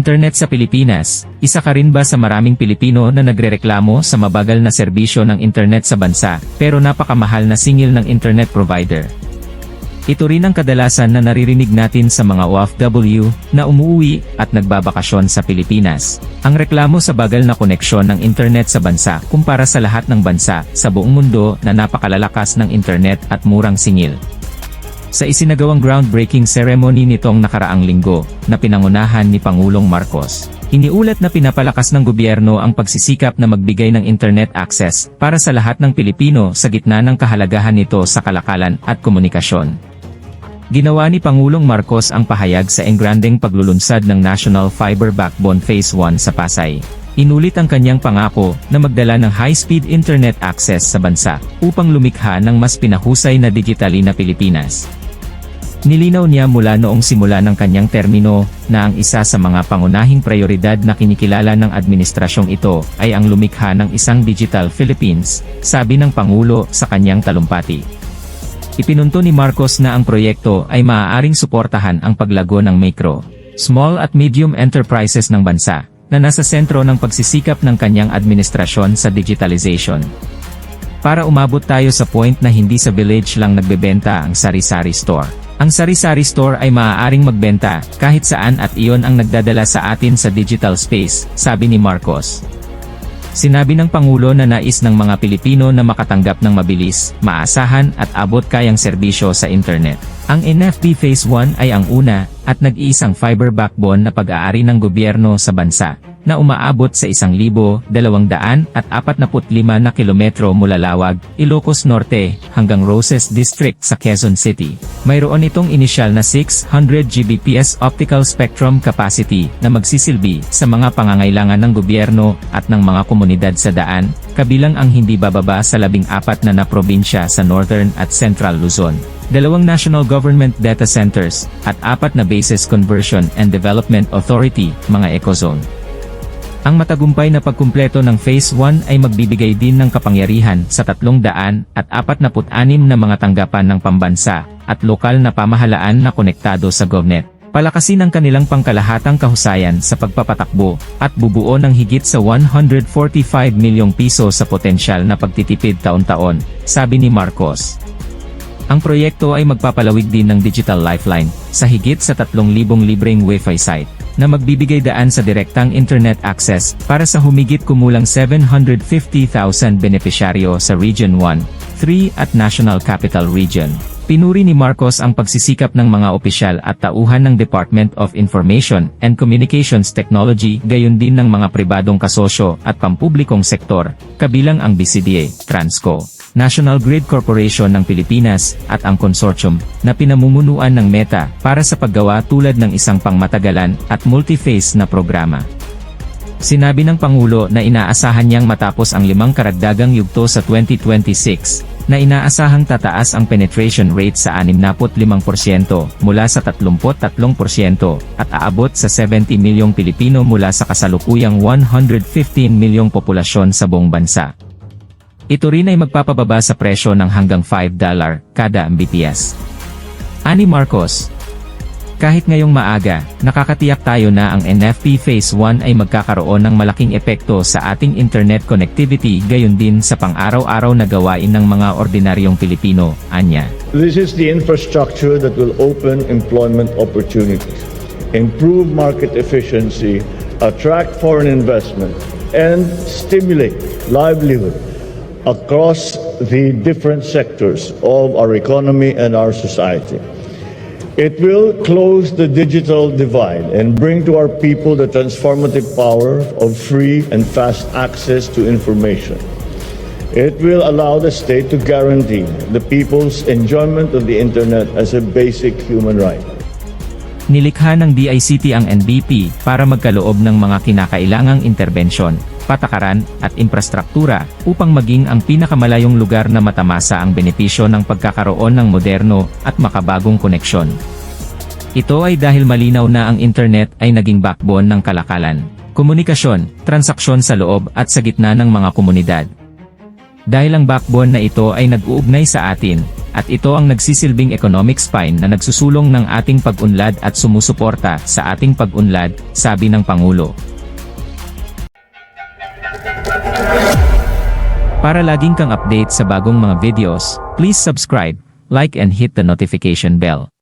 Internet sa Pilipinas, isa ka rin ba sa maraming Pilipino na nagrereklamo sa mabagal na serbisyo ng internet sa bansa, pero napakamahal na singil ng internet provider? Ito rin ang kadalasan na naririnig natin sa mga OFW na umuwi at nagbabakasyon sa Pilipinas. Ang reklamo sa bagal na koneksyon ng internet sa bansa kumpara sa lahat ng bansa sa buong mundo na napakalalakas ng internet at murang singil. Sa isinagawang groundbreaking ceremony nitong nakaraang linggo, na pinangunahan ni Pangulong Marcos, iniulat na pinapalakas ng gobyerno ang pagsisikap na magbigay ng internet access para sa lahat ng Pilipino sa gitna ng kahalagahan nito sa kalakalan at komunikasyon. Ginawa ni Pangulong Marcos ang pahayag sa engrandeng paglulunsad ng National Fiber Backbone Phase 1 sa Pasay. Inulit ang kanyang pangako na magdala ng high-speed internet access sa bansa upang lumikha ng mas pinahusay na digitally na Pilipinas. Nilinaw niya mula noong simula ng kanyang termino na ang isa sa mga pangunahing prioridad na kinikilala ng administrasyong ito ay ang lumikha ng isang Digital Philippines, sabi ng Pangulo sa kanyang talumpati. Ipinunto ni Marcos na ang proyekto ay maaaring suportahan ang paglago ng micro, small at medium enterprises ng bansa, na nasa sentro ng pagsisikap ng kanyang administrasyon sa digitalization. Para umabot tayo sa point na hindi sa village lang nagbebenta ang sari-sari store. Ang sari-sari store ay maaaring magbenta kahit saan at iyon ang nagdadala sa atin sa digital space, sabi ni Marcos. Sinabi ng Pangulo na nais ng mga Pilipino na makatanggap ng mabilis, maasahan at abot-kayang serbisyo sa internet. Ang NFB Phase 1 ay ang una at nag-iisang fiber backbone na pag-aari ng gobyerno sa bansa, na umaabot sa 1,245 na kilometro mula Lawag, Ilocos Norte, hanggang Roses District sa Quezon City. Mayroon itong inisyal na 600 Gbps optical spectrum capacity na magsisilbi sa mga pangangailangan ng gobyerno at ng mga komunidad sa daan, kabilang ang hindi bababa sa 14 na probinsya sa Northern at Central Luzon. 2 National Government Data Centers, at 4 na Bases Conversion and Development Authority, mga ecozone. Ang matagumpay na pagkumpleto ng Phase 1 ay magbibigay din ng kapangyarihan sa 346 na mga tanggapan ng pambansa at lokal na pamahalaan na konektado sa GovNet. Palakasin ang kanilang pangkalahatang kahusayan sa pagpapatakbo at bubuo ng higit sa 145 milyong piso sa potensyal na pagtitipid taon-taon, sabi ni Marcos. Ang proyekto ay magpapalawig din ng digital lifeline sa higit sa 3,000 libreng Wi-Fi site na magbibigay daan sa direktang internet access para sa humigit kumulang 750,000 benepisyaryo sa Region 1, 3 at National Capital Region. Pinuri ni Marcos ang pagsisikap ng mga opisyal at tauhan ng Department of Information and Communications Technology gayon din ng mga pribadong kasosyo at pampublikong sektor, kabilang ang BCDA, Transco, National Grid Corporation ng Pilipinas, at ang consortium na pinamumunuan ng Meta para sa paggawa tulad ng isang pangmatagalan at multi-phase na programa. Sinabi ng Pangulo na inaasahan niyang matapos ang 5 karagdagang yugto sa 2026, na inaasahang tataas ang penetration rate sa 65% mula sa 33% at aabot sa 70 milyong Pilipino mula sa kasalukuyang 115 milyong populasyon sa buong bansa. Ito rin ay magpapababa sa presyo ng hanggang $5 kada Mbps. Ani Marcos, kahit ngayong maaga, nakakatiyak tayo na ang NFB Phase 1 ay magkakaroon ng malaking epekto sa ating internet connectivity gayon din sa pang-araw-araw na gawain ng mga ordinaryong Pilipino, anya. This is the infrastructure that will open employment opportunities, improve market efficiency, attract foreign investment, and stimulate livelihood across the different sectors of our economy and our society. It will close the digital divide and bring to our people the transformative power of free and fast access to information. It will allow the state to guarantee the people's enjoyment of the internet as a basic human right. Nilikha ng DICT ang NBP para magkaloob ng mga kinakailangang interbensyon, patakaran, at infrastruktura upang maging ang pinakamalayong lugar na matamasa ang benepisyo ng pagkakaroon ng moderno at makabagong koneksyon. Ito ay dahil malinaw na ang internet ay naging backbone ng kalakalan, komunikasyon, transaksyon sa loob at sa gitna ng mga komunidad. Dahil ang backbone na ito ay nag-uugnay sa atin, at ito ang nagsisilbing economic spine na nagsusulong ng ating pag-unlad at sumusuporta sa ating pag-unlad, sabi ng Pangulo. Para laging kang update sa bagong mga videos, please subscribe, like and hit the notification bell.